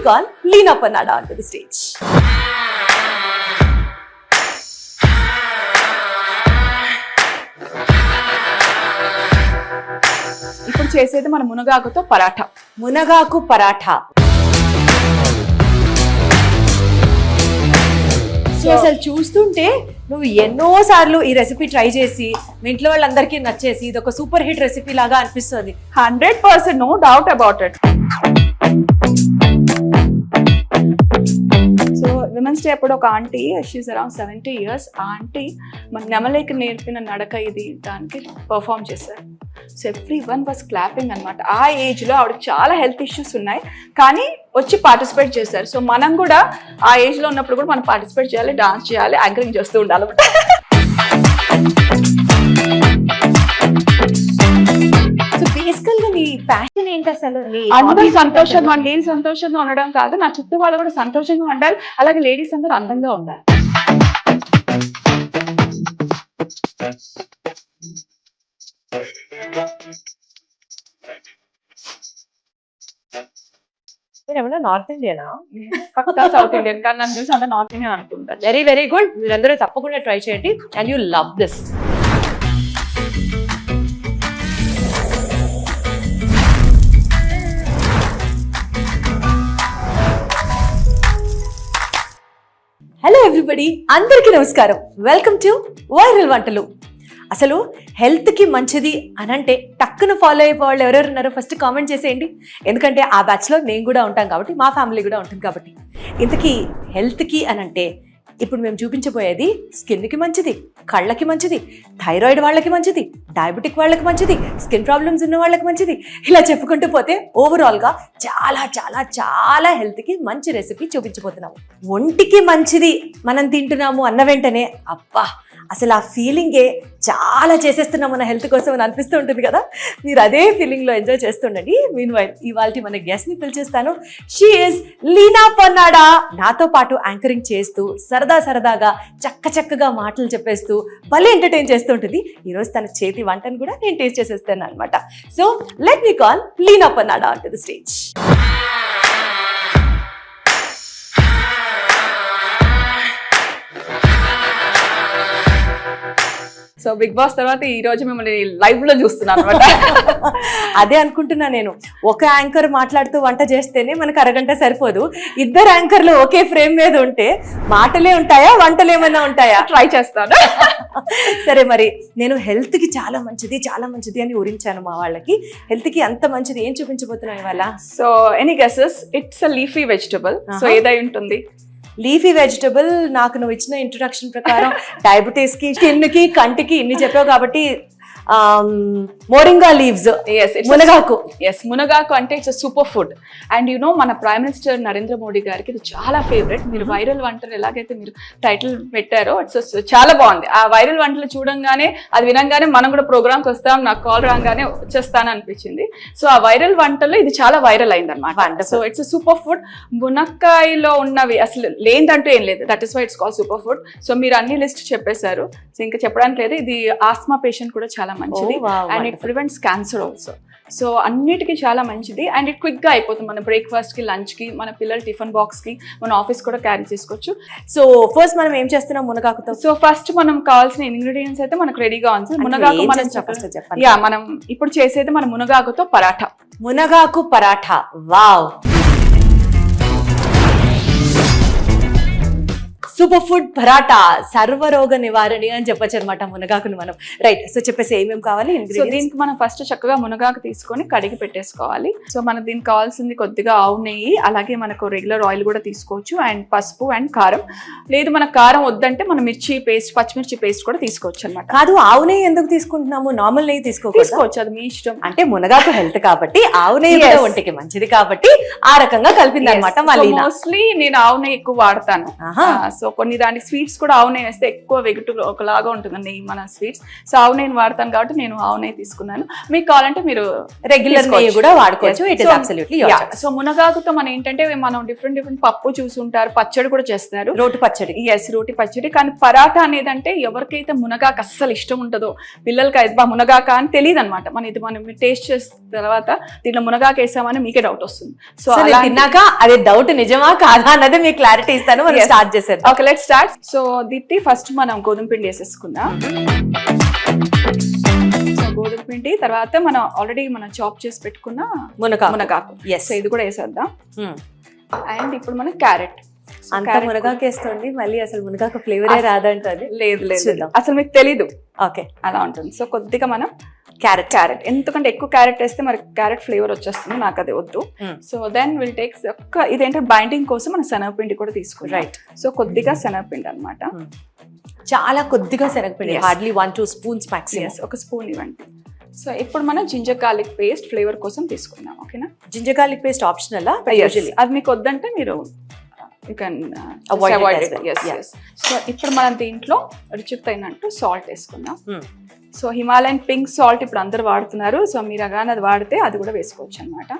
call Leena Pannada onto the stage. ఇప్పుడు చేసేది మన మునగాకుతో పరాఠా. మునగాకు పరాఠా. అసలు చూస్తుంటే నువ్వు ఎన్నో సార్లు ఈ రెసిపీ ట్రై చేసి మీ ఇంట్లో వాళ్ళందరికీ నచ్చేసి ఇది ఒక సూపర్ హిట్ రెసిపీ లాగా అనిపిస్తుంది. 100% no doubt about it. So women's day అప్పుడు ఒక ఆంటీ, షీఈస్ అరౌండ్ 70 years, ఆ ఆంటీ మన నెమలేకి నేర్పిన నడక ఇది దానికి పర్ఫామ్ చేశారు. So everyone was clapping అనమాట. ఆ ఏజ్లో ఆవిడకి చాలా హెల్త్ ఇష్యూస్ ఉన్నాయి కానీ వచ్చి పార్టిసిపేట్ చేశారు. సో మనం కూడా ఆ ఏజ్లో ఉన్నప్పుడు కూడా మనం పార్టిసిపేట్ చేయాలి, డాన్స్ చేయాలి, యాంకరింగ్ చేస్తూ ఉండాలి. సో బేసికల్ గా నీ ప్యాషన్ ఏంటి అసలు? అందరూ సంతోషంగా, నేను సంతోషంగా ఉండడం కాదు, నా చుట్టూ వాళ్ళు కూడా సంతోషంగా ఉండాలి, అలాగే లేడీస్ అందరూ అందంగా ఉండాలి. ఏమన్నా నార్త్ ఇండియనా? పక్కా సౌత్ ఇండియన్, కానీ నన్ను చూసి అంతా నార్త్ ఇండియన్ అనుకుంటారు. Very very good. మీరందరూ తప్పకుండా ట్రై చేయండి and you love this. Hello everybody, అందరికీ నమస్కారం. వెల్కమ్ టు వైరల్ వంటలు. అసలు హెల్త్కి మంచిది అని అంటే టక్కున ఫాలో అయిపోయే వాళ్ళు ఎవరెవరు ఉన్నారో ఫస్ట్ కామెంట్ చేసేయండి. ఎందుకంటే ఆ బ్యాచ్లో నేను కూడా ఉంటాను కాబట్టి, మా ఫ్యామిలీ కూడా ఉంటుంది కాబట్టి. ఇంతకీ హెల్త్కి అని అంటే ఇప్పుడు మేము చూపించబోయేది స్కిన్కి మంచిది, కళ్ళకి మంచిది, థైరాయిడ్ వాళ్ళకి మంచిది, డయాబెటిక్ వాళ్ళకి మంచిది, స్కిన్ ప్రాబ్లమ్స్ ఉన్న వాళ్ళకి మంచిది, ఇలా చెప్పుకుంటూ పోతే ఓవరాల్గా చాలా చాలా చాలా హెల్త్కి మంచి రెసిపీ చూపించబోతున్నాము. ఒంటికి మంచిది మనం తింటున్నాము అన్న వెంటనే అబ్బా అసలు ఆ ఫీలింగే చాలా చేసేస్తున్నాం మన హెల్త్ కోసం అని అనిపిస్తూ ఉంటుంది కదా. మీరు అదే ఫీలింగ్లో ఎంజాయ్ చేస్తుండండి. మీన్వైల్ ఇవాళ మన గెస్ట్ని పిలిచేస్తాను. She is Leena Pannada. నాతో పాటు యాంకరింగ్ చేస్తూ సరదాగా చక్కగా మాటలు చెప్పేస్తూ భలే ఎంటర్టైన్ చేస్తూ ఉంటుంది. ఈరోజు తన చేతి వంటను కూడా నేను టేస్ట్ చేసేస్తాను అనమాట. So let me call Leena Pannada on to the stage. So Bigg Boss తర్వాత ఈ రోజు మిమ్మల్ని లైవ్ లో చూస్తున్నాను అనమాట. అదే అనుకుంటున్నా నేను. ఒక యాంకర్ మాట్లాడుతూ వంట చేస్తేనే మనకు అరగంట సరిపోదు. ఇద్దరు యాంకర్లు ఒకే ఫ్రేమ్ మీద ఉంటే మాటలే ఉంటాయా, వంటలు ఏమైనా ఉంటాయా? ట్రై చేస్తాను. సరే, మరి నేను హెల్త్కి చాలా మంచిది అని ఊరించాను మా వాళ్ళకి. హెల్త్కి అంత మంచిది ఏం చూపించబోతున్నాను ఇవాళ? So any guesses? It's a leafy vegetable. So ఏదై ఉంటుంది? Leafy vegetable. నాకు నువ్వు ఇచ్చిన ఇంట్రొడక్షన్ ప్రకారం డయాబెటీస్కి, స్కిన్కి, కంటికి ఇన్ని చెప్పావు కాబట్టి మోరింగా లీవ్స్. మునగాకు. ఎస్, మునగాకు అంటే it's super food. And you know మన ప్రైమ్ మినిస్టర్ నరేంద్ర మోడీ గారికి ఇది చాలా ఫేవరెట్. మీరు వైరల్ వంటలు ఎలాగైతే మీరు టైటిల్ పెట్టారో ఇట్స్ చాలా బాగుంది. ఆ వైరల్ వంటలు చూడంగానే, అది వినంగానే మనం కూడా ప్రోగ్రామ్కి వస్తాం, నాకు కాల్ రాగానే వచ్చేస్తాను అనిపించింది. సో ఆ వైరల్ వంటలు ఇది చాలా వైరల్ అయింది అనమాట. So it's super food. మునక్కాయలో ఉన్నవి అసలు లేదంటూ ఏం లేదు. That is why it's call super food. So మీరు అన్ని లిస్ట్ చెప్పేశారు. సో ఇంకా చెప్పడానికి లేదు. ఇది ఆస్మా పేషెంట్ కూడా చాలా మంచిది. And it prevents cancer also. So అన్నిటికీ చాలా మంచిది. అండ్ ఇట్ క్విక్ గా అయిపోతుంది. మన బ్రేక్ఫాస్ట్ కి, లంచ్ కి, మన పిల్లల టిఫిన్ బాక్స్ కి, మన ఆఫీస్ కూడా క్యారీ చేసుకోవచ్చు. సో ఫస్ట్ మనం ఏం చేస్తున్నాం మునగాకుతో? సో ఫస్ట్ మనం కావాల్సిన ఇంగ్రీడియంట్స్ అయితే మనకు రెడీగా ఉంది. మునగాకు మనం ఇప్పుడు చేసేది మన మునగాకుతో పరాఠా. మునగాకు paratha. Wow, super food paratha, సర్వరోగ నివారణి అని చెప్పొచ్చు అనమాట మునగాకును మనం. రైట్. సో చెప్పేసి ఏమేమి కావాలి? సో దీనికి మనం ఫస్ట్ చక్కగా మునగాకు తీసుకొని కడిగి పెట్టేసుకోవాలి. సో మనకు దీనికి కావాల్సింది కొద్దిగా ఆవు నెయ్యి, అలాగే మనకు రెగ్యులర్ ఆయిల్ కూడా తీసుకోవచ్చు, అండ్ పసుపు అండ్ కారం. లేదు మనకు కారం వద్దంటే మనం మిర్చి పేస్ట్, పచ్చిమిర్చి పేస్ట్ కూడా తీసుకోవచ్చు అనమాట. కాదు, ఆవు నెయ్యి ఎందుకు తీసుకుంటున్నాము? నార్మల్ నెయ్యి తీసుకోవచ్చు, అది మీ ఇష్టం. అంటే మునగాకు హెల్త్ కాబట్టి, ఆవు నెయ్యి కూడా ఒంటికి మంచిది కాబట్టి ఆ రకంగా కలిపింది అనమాట. మళ్ళీ మోస్ట్లీ నేను ఆవు నెయ్యి ఎక్కువ వాడతాను. సో కొన్ని దానికి స్వీట్స్ కూడా ఆవు నెయ్యి వేస్తే ఎక్కువ వెగుటు ఒకలాగా ఉంటుందండి మన స్వీట్స్. సో ఆవు నెయ్యి వాడతాను కాబట్టి నేను ఆవు నెయ్యి తీసుకున్నాను. మీకు కావాలంటే మీరు రెగ్యులర్ నెయ్యి కూడా వాడుకోవచ్చు. It is absolutely your choice. So మునగాకుతో మనం ఏంటంటే మనం డిఫరెంట్ పప్పు చూసుంటారు, పచ్చడి కూడా చేస్తారు, రోటి పచ్చడి. ఎస్, రోటి పచ్చడి. కానీ పరాటా అనేది అంటే ఎవరికైతే మునగాకు అస్సలు ఇష్టం ఉంటుందో, పిల్లలకి అయితే మునగాక అని తెలియదు అనమాట. మనం టేస్ట్ చేసిన తర్వాత దీంట్లో మునగాకు వేసామని మీకే డౌట్ వస్తుంది. సో అలా తిన్నాక అదే డౌట్ నిజమా కాదా అన్నది మీకు క్లారిటీ ఇస్తాను. మనం స్టార్ట్ చేసేది. Okay, let's start. So Deepthi, first మనం గోధుమ పిండి వేసేసుకుందాం. సో గోధుమ పిండి తర్వాత మనం ఆల్రెడీ మనం చాప్ చేసి పెట్టుకున్న మునగాకు. సో ఇది కూడా వేసేద్దాం. అండ్ ఇప్పుడు మనం క్యారెట్. అంత మునగాకు వేస్తుంది, మళ్ళీ అసలు మునగాకు ఫ్లేవరే రాదంటది. లేదు అసలు మీకు తెలీదు. ఓకే, అలా ఉంటుంది. సో కొద్దిగా మనం క్యారెట్ ఎందుకంటే ఎక్కువ క్యారెట్ వేస్తే మరి క్యారెట్ ఫ్లేవర్ వచ్చేస్తుంది, నాకు అది వద్దు. సో దెన్ విల్ టేక్ ఇదేంటే బైండింగ్ కోసం మనం శనగపిండి కూడా తీసుకుంటాం. రైట్. సో కొద్దిగా శనగపిండి అనమాట, చాలా కొద్దిగా శనగపిండి, హార్డ్లీ 1-2 స్పూన్స్ మాక్సిమం. ఒక స్పూన్ ఇవ్వండి. సో ఇప్పుడు మనం జింజర్ గార్లిక్ పేస్ట్ ఫ్లేవర్ కోసం తీసుకుందాం. ఓకేనా? జింజర్ గార్లిక్ పేస్ట్ ఆప్షనల్, అది మీకు వద్దంటే మీరు you can avoid it. yes. So ఇప్పుడు మనం దీంట్లో రుచికి తగినట్టు సాల్ట్ వేసుకుందాం. సో హిమాలయన్ పింక్ సాల్ట్ ఇప్పుడు అందరు వాడుతున్నారు. సో మీరు కానీ అది వాడితే అది కూడా వేసుకోవచ్చు అనమాట.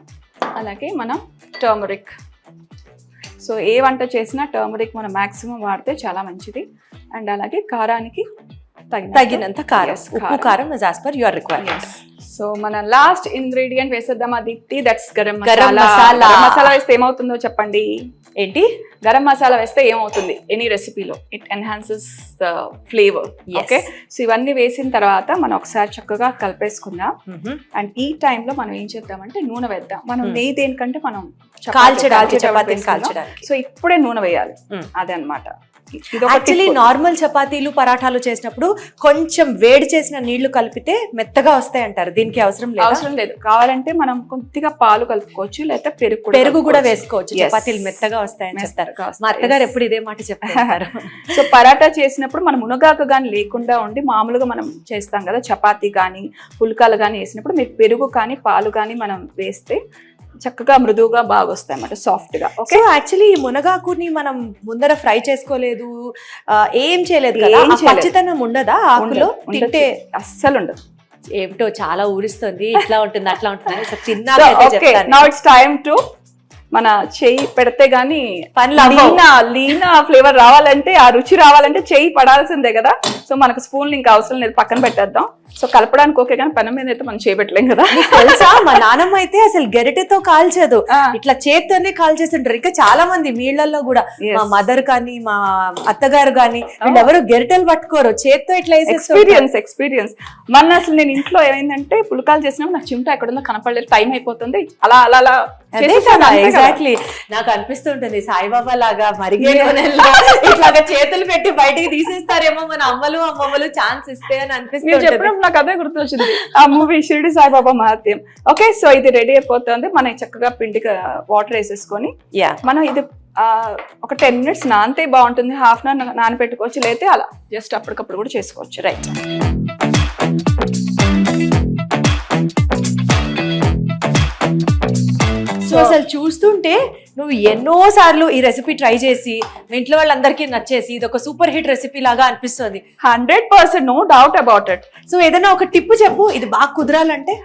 అలాగే మనం టర్మరిక్. సో ఏ వంట చేసినా టర్మరిక్ మనం మాక్సిమం వాడితే చాలా మంచిది. అండ్ అలాగే కారానికి తగినంత కారం, ఉప్పు కారం as per your requirement. So మన లాస్ట్ ఇంగ్రీడియంట్ వేసేద్దాం దీప్తి, దట్స్ గరం మసాలా. మసాలా వేస్తే ఏమవుతుందో చెప్పండి. ఏంటి? గరం మసాలా వేస్తే ఏమవుతుంది ఎనీ రెసిపీలో? It enhances the flavour. Okay, so ఇవన్నీ వేసిన తర్వాత మనం ఒకసారి చక్కగా కలిపేసుకుందాం. అండ్ ఈ టైంలో మనం ఏం చేద్దామంటే నూనె వేద్దాం. మనం నెయ్యి దేనికంటే మనం కాల్చడానికి. సో ఇప్పుడే నూనె వేయాలి, అదే అనమాట. యాక్చువల్లీ నార్మల్ చపాతీలు పరాఠాలు చేసినప్పుడు కొంచెం వేడి చేసిన నీళ్లు కలిపితే మెత్తగా వస్తాయి అంటారు. దీనికి అవసరం లేదు. కావాలంటే మనం కొద్దిగా పాలు కలుపుకోవచ్చు, లేకపోతే పెరుగు కూడా వేసుకోవచ్చు. చపాతీలు మెత్తగా వస్తాయని చెప్తారు. మా అత్తగారు ఎప్పుడు ఇదే మాట చెప్తారు. సో పరాటా చేసినప్పుడు మనం మునగాకు కానీ లేకుండా ఉండి మామూలుగా మనం చేస్తాం కదా, చపాతీ కానీ పుల్కాలు కానీ వేసినప్పుడు మీరు పెరుగు కానీ పాలు కానీ మనం వేస్తే చక్కగా మృదువుగా బాగా వస్తాయి అన్నమాట, సాఫ్ట్ గా. ఓకే, యాక్చువల్లీ ఈ మునగాకుని మనం ముందర ఫ్రై చేసుకోలేదు, ఏం చేయలేదు కదా, పచ్చితనం ఉండదా ఆకులో? తింటే అస్సలు ఉండదు. ఏమిటో చాలా ఊరిస్తుంది, ఇట్లా ఉంటుంది అట్లా ఉంటుంది. తిన్నా నౌ ఇట్స్ టైమ్ టు మన చెయ్యి పెడితే గానీ లీనా ఫ్లేవర్ రావాలంటే, ఆ రుచి రావాలంటే చెయ్యి పడాల్సిందే కదా. సో మనకు స్పూన్లు ఇంకా అవసరం లేదు, పక్కన పెట్టేద్దాం. సో కలపడానికి ఓకే, కానీ పెనం మీద అయితే మనం చేయబెట్టలేం కదా. తెలుసా, మా నాన్నమ్మ అయితే అసలు గరిటెతో కాల్చదు, ఇట్లా చేత్తోనే కాల్చేస్తుంటారు. ఇంకా చాలా మంది మీళ్లలో కూడా, మా మదర్ కానీ మా అత్తగారు కానీ వీళ్ళెవరు గరిటెలు పట్టుకోరు, చేత్తో ఇట్లా ఎక్స్పీరియన్స్. మన అసలు నేను ఇంట్లో ఏమైందంటే పుల్కాలు చేసినప్పుడు నాకు చిమ్టా ఎక్కడుందో కనపడలేదు, టైం అయిపోతుంది, అలా ఎగ్జాక్ట్లీ నాకు అనిపిస్తుంటుంది సాయిబాబా లాగా మరిగే ఇట్లాగా చేతులు పెట్టి బయటికి తీసేస్తారేమో మన అమ్మమ్మలు ఛాన్స్ ఇస్తే అని అనిపిస్తుంది. నాకు అదే గుర్తొచ్చింది ఆ మూవీ షిరిడి సాయిబాబా మహత్యం. ఓకే, సో ఇది రెడీ అయిపోతుంది. మనం చక్కగా పిండికి వాటర్ వేసేసుకొని మనం ఇది ఒక 10 minutes నానితే బాగుంటుంది. హాఫ్ అన్ అవర్ నానబెట్టుకోవచ్చు, లేతే అలా జస్ట్ అప్పటికప్పుడు కూడా చేసుకోవచ్చు. రైట్. సో అసలు చూస్తుంటే నువ్వు ఎన్నో సార్లు ఈ రెసిపీ ట్రై చేసి మీ ఇంట్లో వాళ్ళందరికీ నచ్చేసి ఇది ఒక సూపర్ హిట్ రెసిపీ లాగా అనిపిస్తుంది. 100%, no doubt about it. So ఏదైనా ఒక టిప్ చెప్పు, ఇది బాగా కుదరాలంటే.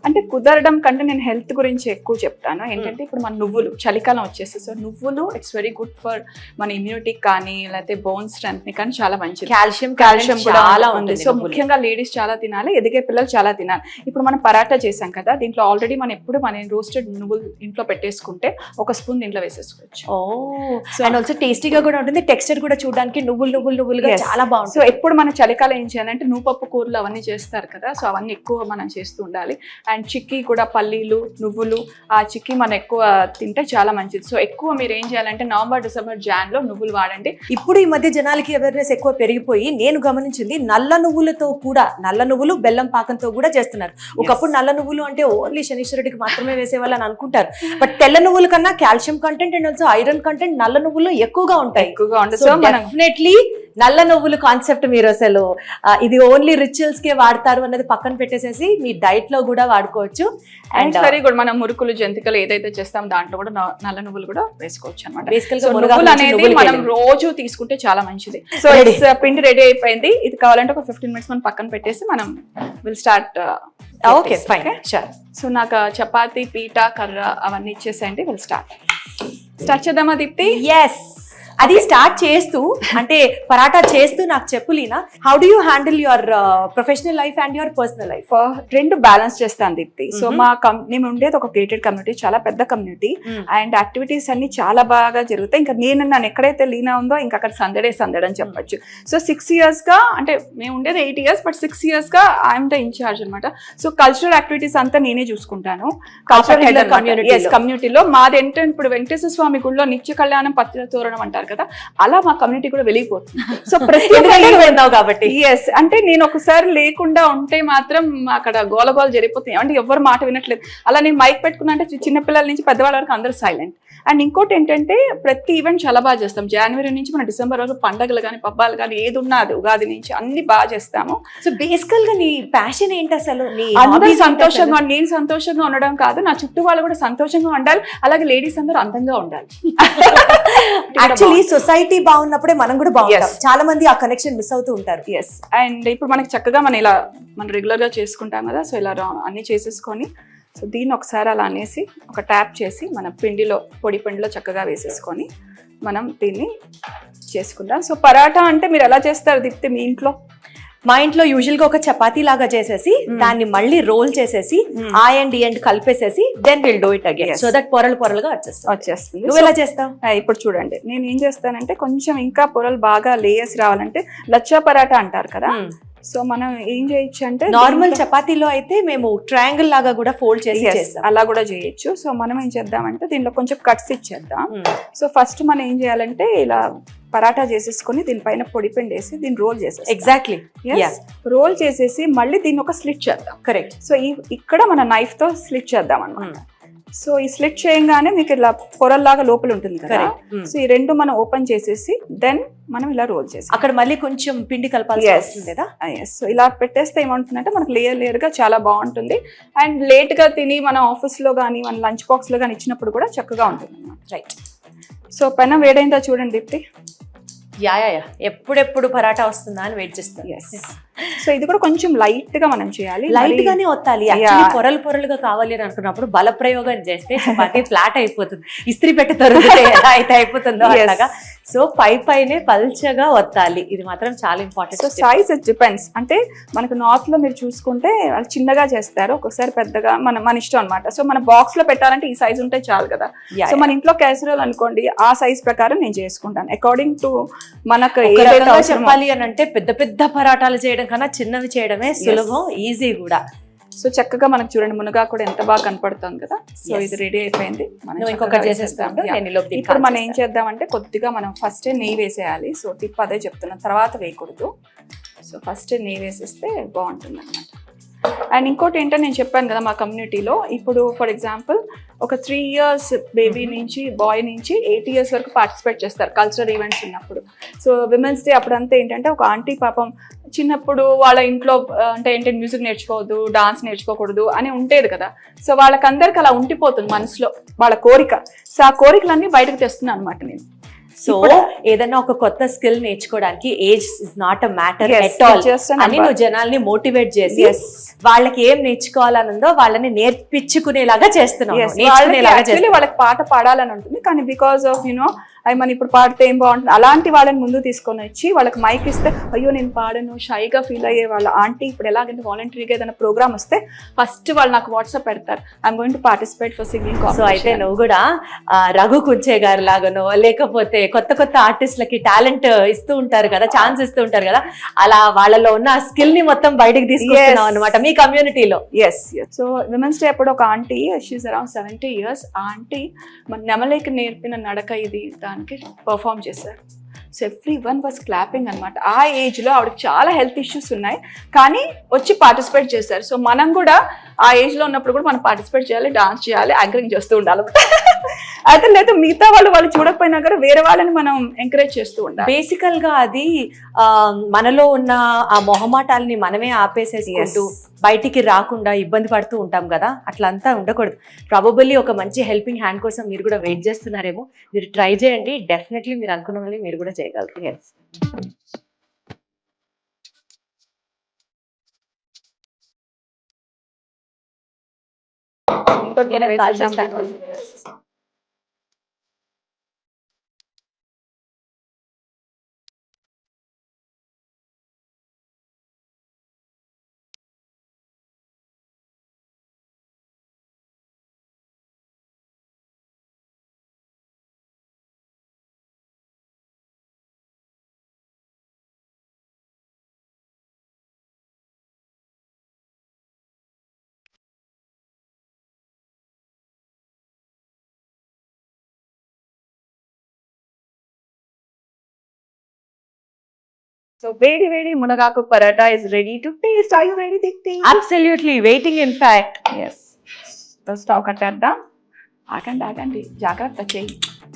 అంటే కుదరడం కంటే నేను హెల్త్ గురించి ఎక్కువ చెప్తాను. ఏంటంటే ఇప్పుడు మన నువ్వులు చలికాలం వచ్చేసి, సో నువ్వులు ఇట్స్ వెరీ గుడ్ ఫర్ మన ఇమ్యూనిటీకి కానీ లేకపోతే బోన్ స్ట్రెంత్ ని కానీ చాలా మంచిది. కాల్షియం కూడా చాలా ఉంది. సో ముఖ్యంగా లేడీస్ చాలా తినాలి, ఎదిగే పిల్లలు చాలా తినాలి. ఇప్పుడు మనం పరాటా చేసాం కదా, దీంట్లో ఆల్రెడీ మనం ఎప్పుడు మన రోస్టెడ్ నువ్వులు ఇంట్లో పెట్టేసుకుంటే ఒక స్పూన్ దీంట్లో వేసేసుకోవచ్చు. అండ్ ఆల్సో టేస్టీగా కూడా ఉంటుంది, టెక్స్చర్ కూడా చూడడానికి నువ్వులుగా చాలా బాగుంటుంది. సో ఎప్పుడు మన చలికాలం ఏం చేయాలంటే నువ్వుపప్పు కూరలు అవన్నీ చేస్తారు కదా, సో అవన్నీ ఎక్కువ మనం చేస్తూ ఉండాలి. అండ్ చిక్కీ కూడా పల్లీలు నువ్వులు, ఆ చిక్కీ మనం ఎక్కువ తింటే చాలా మంచిది. సో ఎక్కువ మీరు ఏం చేయాలంటే నవంబర్ డిసెంబర్ జాన్లో నువ్వులు వాడండి. ఇప్పుడు ఈ మధ్య జనాలకి అవేర్నెస్ ఎక్కువ పెరిగిపోయి నేను గమనించింది నల్ల నువ్వులతో కూడా, నల్ల నువ్వులు బెల్లం పాకంతో కూడా చేస్తున్నారు. ఒకప్పుడు నల్ల నువ్వులు అంటే ఓన్లీ శనీశ్వరుడికి మాత్రమే వేసేవాళ్ళని అనుకుంటారు, బట్ తెల్ల నువ్వుల కన్నా calcium content and also iron content నల్ల నువ్వులు ఎక్కువగా ఉంటాయి. సో డెఫినెట్లీ నల్ల నువ్వులు కాన్సెప్ట్ మీరు అసలు ఇది ఓన్లీ రిచువల్స్ కే వాడతారు అన్నది పక్కన పెట్టేసేసి మీ డైట్ లో కూడా వాడుకోవచ్చు. And very good. మనం మురుకులు జంతికలు ఏదైతే చేస్తాం దాంట్లో కూడా నల్ల నువ్వులు కూడా వేసుకోవచ్చు అనమాట. నువ్వులు అనేది మనం రోజు తీసుకుంటే చాలా మంచిది. సో పిండి రెడీ అయిపోయింది. ఇది కావాలంటే ఒక 15 minutes మనం పక్కన పెట్టేసి మనం will start. Okay fine sure. So నాకు చపాతీ పీట కర్ర అవన్నీ ఇచ్చేసేయండి. విల్ స్టార్ట్ చేద్దామా దీప్తి? ఎస్. అది స్టార్ట్ చేస్తూ అంటే పరాటా చేస్తూ నాకు చెప్పు Leena, how do you handle your professional life and your personal life? రెండు బ్యాలెన్స్ చేస్తాను దీప్తి. సో మేము ఉండేది ఒక గేటెడ్ కమ్యూనిటీ, చాలా పెద్ద కమ్యూనిటీ. అండ్ యాక్టివిటీస్ అన్ని చాలా బాగా జరుగుతాయి. ఇంకా నన్ను ఎక్కడైతే లీనా ఉందో ఇంకా అక్కడ సందడే అని చెప్పొచ్చు. సో 6 years గా, అంటే మేము ఉండేది 8 years, బట్ 6 years గా ఐఎమ్ ద ఇన్ఛార్జ్ అనమాట. సో కల్చరల్ యాక్టివిటీస్ అంతా నేనే చూసుకుంటాను. కల్చరల్ కమ్యూనిటీలో మాది ఏంటంటే ఇప్పుడు వెంకటేశ్వర స్వామి గుడిలో నిత్య కళ్యాణం పత్రిక తోరణం అంటారు కదా, అలా మా కమ్యూనిటీ కూడా వెలిగిపోతుంది. సో ప్రతి కాబట్టి ఎస్, అంటే నేను ఒకసారి లేకుండా ఉంటే మాత్రం అక్కడ గోలగోల జరిగిపోతుంది. అంటే ఎవరు మాట వినట్లేదు. అలా నేను మైక్ పెట్టుకున్నా అంటే చిన్నపిల్లల నుంచి పెద్దవాళ్ళ వరకు అందరూ సైలెంట్. అండ్ ఇంకోటి ఏంటంటే ప్రతి ఈవెంట్ చాలా బాగా చేస్తాం. జనవరి నుంచి మన డిసెంబర్ వరకు పండగలు కానీ పబ్బాలు కానీ ఏది ఉన్నా అది ఉగాది నుంచి అన్ని బాగా చేస్తాము. సో బేసికల్ గా నీ ప్యాషన్ ఏంటి అసలు? అందరూ సంతోషంగా, నేను సంతోషంగా ఉండడం కాదు, నా చుట్టూ వాళ్ళు కూడా సంతోషంగా ఉండాలి. అలాగే లేడీస్ అందరూ అందంగా ఉండాలి. యాక్చువల్లీ సొసైటీ బాగున్నప్పుడే మనం కూడా బాగుంటాం. చాలా మంది ఆ కనెక్షన్ మిస్ అవుతూ ఉంటారు. ఎస్. అండ్ ఇప్పుడు మనకి చక్కగా మనం రెగ్యులర్ గా చేసుకుంటాం కదా, సో ఇలా అన్ని చేసేసుకొని సో దీన్ని ఒకసారి అలా అనేసి ఒక ట్యాప్ చేసి మన పొడి పిండిలో చక్కగా వేసేసుకొని మనం దీన్ని చేసుకుంటాం. సో పరాటా అంటే మీరు ఎలా చేస్తారు దీప్తి మీ ఇంట్లో? మా ఇంట్లో యూజువల్ గా ఒక చపాతీ లాగా చేసేసి దాన్ని మళ్ళీ రోల్ చేసేసి ఆ అండ్ ఈ అండ్ కలిపేసేసి then will do it again so that పొరలుగా వచ్చేస్తుంది. నువ్వు ఎలా చేస్తావు? ఇప్పుడు చూడండి, నేను ఏం చేస్తానంటే కొంచెం ఇంకా పొరలు బాగా లేయర్స్ రావాలంటే లచ్చా పరాటా అంటారు కదా, సో మనం ఏం చేయొచ్చు అంటే నార్మల్ చపాతీలో అయితే మేము ట్రయాంగిల్ లాగా కూడా ఫోల్డ్ చేసి అలా కూడా చేయొచ్చు. సో మనం ఏం చేద్దామంటే దీనిలో కొంచెం కట్స్ ఇచ్చేద్దాం. సో ఫస్ట్ మనం ఏం చేయాలంటే ఇలా పరాటా చేసేసుకొని దీనిపైన పొడి పిండి వేసి దీన్ని రోల్ చేసేసి ఎగ్జాక్ట్లీ రోల్ చేసేసి మళ్ళీ దీన్ని ఒక స్లిట్ చేద్దాం. కరెక్ట్. సో ఇక్కడ మన నైఫ్ తో స్లిట్ చేద్దాం అన్నమాట. సో ఈ స్లిట్ చేయగానే మీకు ఇలా పొరల్లాగా లోపల ఉంటుంది కదా, సో ఈ రెండు మనం ఓపెన్ చేసేసి దెన్ మనం ఇలా రోల్ చేసి అక్కడ మళ్ళీ కొంచెం పిండి కలపాల్సి వస్తుంది కదా. సో ఇలా పెట్టేస్తే ఏమంటుందంటే మనకు లేయర్ గా చాలా బాగుంటుంది. అండ్ లేట్ గా తిని మన ఆఫీస్ లో కానీ మన లంచ్ బాక్స్ లో కానీ ఇచ్చినప్పుడు కూడా చక్కగా ఉంటుంది అన్నమాట. రైట్. సో పెనం వేడైందా చూడండి దీప్తి. యా ఎప్పుడెప్పుడు పరాటా వస్తుందా అని వెయిట్ చేస్తాను. సో ఇది కూడా కొంచెం లైట్ గా మనం చేయాలి, లైట్ గానే వత్తాలి. పొరలుగా కావాలి అని అనుకున్నప్పుడు బల ప్రయోగం చేస్తే చపాతీ ఫ్లాట్ అయిపోతుంది. ఇస్త్రీ పెట్టి తొరిగితే ఎలా అయితే అయిపోతుందో అలాగా. సో పైనే పల్చగా వత్తాలి. ఇది మాత్రం చాలా important. So size it depends. అంటే మనకు నార్త్ లో మీరు చూసుకుంటే వాళ్ళు చిన్నగా చేస్తారు, ఒక్కొక్కసారి పెద్దగా మన ఇష్టం అనమాట. సో మన బాక్స్ లో పెట్టాలంటే ఈ సైజ్ ఉంటే చాలు కదా. సో మన ఇంట్లో క్యాసరోల్ అనుకోండి, ఆ సైజ్ ప్రకారం నేను చేసుకుంటాను అకార్డింగ్ టు మనకు. చెప్పాలి అని అంటే పెద్ద పెద్ద పరాటాలు చేయడం కన్నా చిన్నవి చేయడమే సులభం, ఈజీ కూడా. సో చక్కగా మనకు చూడండి మునగా కూడా ఎంత బాగా కనపడుతుంది కదా. సో ఇది రెడీ అయిపోయింది. మనం ఇంకొకటి చేసేస్తాం. ఇప్పుడు మనం ఏం చేద్దామంటే కొద్దిగా మనం ఫస్ట్ నెయ్యి వేసేయాలి. సో టిప్ అదే చెప్తున్నాం, తర్వాత వేయకూడదు. సో ఫస్ట్ నెయ్యి వేసేస్తే బాగుంటుంది అనమాట. అండ్ ఇంకోటి ఏంటంటే నేను చెప్పాను కదా మా కమ్యూనిటీలో ఇప్పుడు ఫర్ ఎగ్జాంపుల్ ఒక 3 years బేబీ నుంచి బాయ్ నుంచి 8 years వరకు పార్టిసిపేట్ చేస్తారు కల్చరల్ ఈవెంట్స్ ఉన్నప్పుడు. సో విమెన్స్ డే అప్పుడంతా ఏంటంటే ఒక ఆంటీ పాపం చిన్నప్పుడు వాళ్ళ ఇంట్లో అంటే ఏంటంటే మ్యూజిక్ నేర్చుకోవద్దు, డాన్స్ నేర్చుకోకూడదు అని ఉండేది కదా. సో వాళ్ళకందరికి అలా ఉండిపోతుంది మనసులో వాళ్ళ కోరిక. సో ఆ కోరికలన్నీ బయటకు తెస్తున్నాను అనమాట నేను. సో ఏదైనా ఒక కొత్త స్కిల్ నేర్చుకోవడానికి age is not a matter at all అని నువ్వు జనాల్ని మోటివేట్ చేసి వాళ్ళకి ఏం నేర్చుకోవాలనుందో వాళ్ళని నేర్పించుకునేలాగా చేస్తున్నావు. వాళ్ళకి పాట పాడాలని ఉంటుంది కానీ బికాస్ ఆఫ్ మనం ఇప్పుడు పాడితే ఏం బాగుంటుంది అలాంటి వాళ్ళని ముందు తీసుకొని వచ్చి వాళ్ళకి మైక్ ఇస్తే అయ్యో నేను పాడను షైగా ఫీల్ అయ్యే వాళ్ళ ఆంటీ ఇప్పుడు ఎలాగంటే వాలంటరీగా ఏదైనా ప్రోగ్రామ్ వస్తే ఫస్ట్ వాళ్ళు నాకు వాట్సాప్ పెడతారు, I'm going to participate for singing. So అయితే నువ్వు కూడా రఘు కుంచే గారు లాగానో లేకపోతే కొత్త ఆర్టిస్టులకి టాలెంట్ ఇస్తూ ఉంటారు కదా, ఛాన్స్ ఇస్తూ ఉంటారు కదా, అలా వాళ్ళలో ఉన్న స్కిల్ ని మొత్తం బయటకు తీసుకొస్తున్నావు అనమాట మీ కమ్యూనిటీలో. ఎస్. సో విమెన్స్ డే అప్పుడు ఒక ఆంటీ షీఈస్ అరౌండ్ 70 years, ఆ ఆంటీ మన నెమలేకి నేర్పిన నడక ఇది దానికి పర్ఫామ్ చేశారు. So every one was clapping అనమాట. ఆ ఏజ్లో ఆవిడకి చాలా హెల్త్ ఇష్యూస్ ఉన్నాయి, కానీ వచ్చి పార్టిసిపేట్ చేశారు. సో మనం కూడా ఆ ఏజ్లో ఉన్నప్పుడు కూడా మనం పార్టిసిపేట్ చేయాలి, డాన్స్ చేయాలి, యాంకరింగ్ చేస్తూ ఉండాలి. అయితే లేదా మిగతా వాళ్ళు చూడకపోయినా కూడా వేరే వాళ్ళని మనం ఎంకరేజ్ చేస్తూ ఉండాలి. బేసికల్ గా అది మనలో ఉన్న ఆ మొహమాటాలని మనమే ఆపేసేసుకుంటూ బయటికి రాకుండా ఇబ్బంది పడుతూ ఉంటాం కదా, అట్లా అంతా ఉండకూడదు. ప్రాబబుల్లీ ఒక మంచి హెల్పింగ్ హ్యాండ్ కోసం మీరు కూడా వెయిట్ చేస్తున్నారేమో. మీరు ట్రై చేయండి, డెఫినెట్లీ మీరు అనుకున్న వాళ్ళు మీరు కూడా చేయగలుగుతారు. Yes. సో వేడి వేడి మునగాకు paratha is ready to taste. Are you ready Deepti? Absolutely waiting in fact. Yes. Stove కట్టేద్దాం. ఆగండి, జాగ్రత్త చెయ్యి.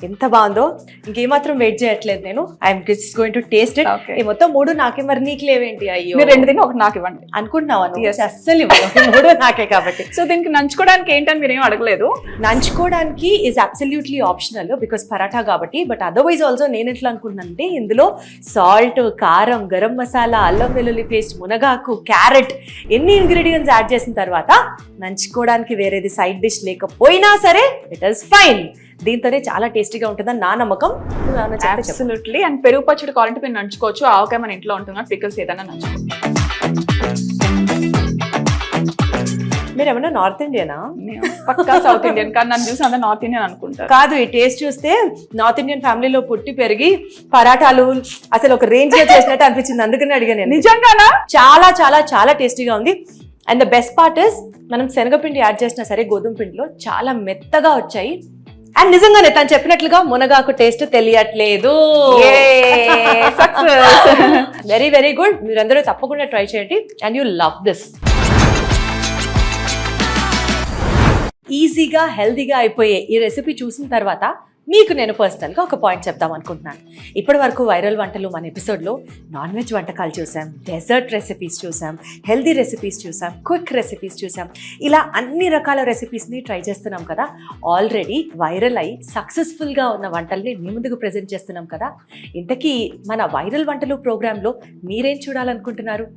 ఎంత బాగుందో, ఇంకేమాత్రం వెయిట్ చేయట్లేదు నేను. I'm just going to taste it. Okay. ఈ మొత్తం 3 నాకే, మరి నీకు లేవేంటి? అయ్యో, మీరు 2 తిని ఒకటి నాకు ఇవ్వండి. అనుకుంటున్నావా? Yes. అస్సలు ఇవ్వను. 3 నాకే కాబట్టి. సో దీనికి నంచుకోవడానికి ఏంటని మీరు ఏం అడగలేదు. నంచుకోవడానికి is absolutely optional because paratha కాబట్టి. బట్ అదర్వైజ్ ఆల్సో నేను ఎట్లా అనుకుంటున్నానంటే, ఇందులో సాల్ట్, కారం, గరం మసాలా, అల్లం వెల్లుల్లి పేస్ట్, మునగాకు, క్యారెట్, ఎన్ని ఇంగ్రీడియంట్స్ యాడ్ చేసిన తర్వాత నంచుకోవడానికి వేరేది సైడ్ డిష్ లేకపోయినా సరే ఇట్ ఈస్ ఫైన్. దీంతోనే చాలా టేస్టీగా ఉంటుందని నా నమ్మకం. అబ్సల్యూట్లీ. అండ్ పెరుగు పచ్చడి కావాలంటే మీరు నంచుకోవచ్చు. ఆవకాయ మన ఇంట్లో ఉంటుంది, పికల్స్ ఏదైనా నంచుకోవచ్చు. మీరు ఏమన్నా నార్త్ ఇండియనా? పక్కా సౌత్ ఇండియన్, కానీ నన్ను చూసి అంతా నార్త్ ఇండియన్ అనుకుంటారు. కాదు, ఈ టేస్ట్ చూస్తే నార్త్ ఇండియన్ ఫ్యామిలీలో పుట్టి పెరిగి పరాటాలు అసలు ఒక రేంజ్ లో చేసినట్టు అనిపించింది. అందుకని అడిగాను. నిజంగానా? చాలా చాలా చాలా టేస్టీగా ఉంది. And the best part is మనం శనగపిండి యాడ్ చేసినా సరే గోధుమ పిండిలో చాలా మెత్తగా వచ్చాయి. అండ్ నిజంగానే తను చెప్పినట్లుగా మునగాకు టేస్ట్ తెలియట్లేదు. Very very good. మీరందరూ తప్పకుండా ట్రై చేయండి అండ్ యూ లవ్ దిస్. ఈజీగా హెల్తీగా అయిపోయే ఈ రెసిపీ చూసిన తర్వాత మీకు నేను పర్సనల్గా ఒక పాయింట్ చెప్దాం అనుకుంటున్నాను. ఇప్పటి వరకు వైరల్ వంటలు మన ఎపిసోడ్లో నాన్ వెజ్ వంటకాలు చూసాం, డెజర్ట్ రెసిపీస్ చూసాం, హెల్దీ రెసిపీస్ చూసాం, క్విక్ రెసిపీస్ చూసాం. ఇలా అన్ని రకాల రెసిపీస్ని ట్రై చేస్తున్నాం కదా. ఆల్రెడీ వైరల్ అయ్యి సక్సెస్ఫుల్గా ఉన్న వంటల్ని మీ ముందుకు ప్రజెంట్ చేస్తున్నాం కదా. ఇంతకీ మన వైరల్ వంటలు ప్రోగ్రాంలో మీరేం చూడాలనుకుంటున్నారు?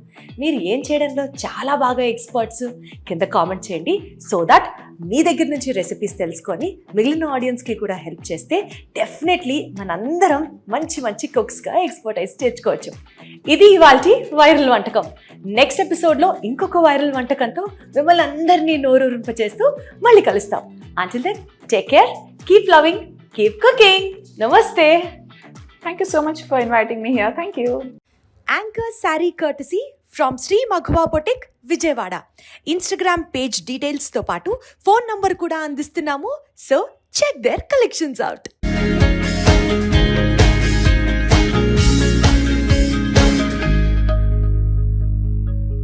మీరు ఏం చేయడంలో చాలా బాగా ఎక్స్పర్ట్స్? కింద కామెంట్ చేయండి. సో దట్ మీ దగ్గర నుంచి రెసిపీస్ తెలుసుకొని మిగిలిన ఆడియన్స్కి కూడా హెల్ప్ చేస్తే డెఫినెట్లీ మనందరం మంచి మంచి కుక్స్గా ఎక్స్పర్టైజ్ తెచ్చుకోవచ్చు. ఇది ఇవాల్టి వైరల్ వంటకం. నెక్స్ట్ ఎపిసోడ్లో ఇంకొక వైరల్ వంటకంతో మిమ్మల్ని అందరినీ నోరూరింపచేస్తూ మళ్ళీ కలుస్తాం. Until then take care, keep loving, keep cooking. నమస్తే. Thank you so much for inviting me here. Thank you. Anchor saree courtesy from Sri Maghwa Boutique, Vijayawada. Instagram page డీటెయిల్స్తో పాటు ఫోన్ నంబర్ కూడా అందిస్తున్నాము. So check their collections out.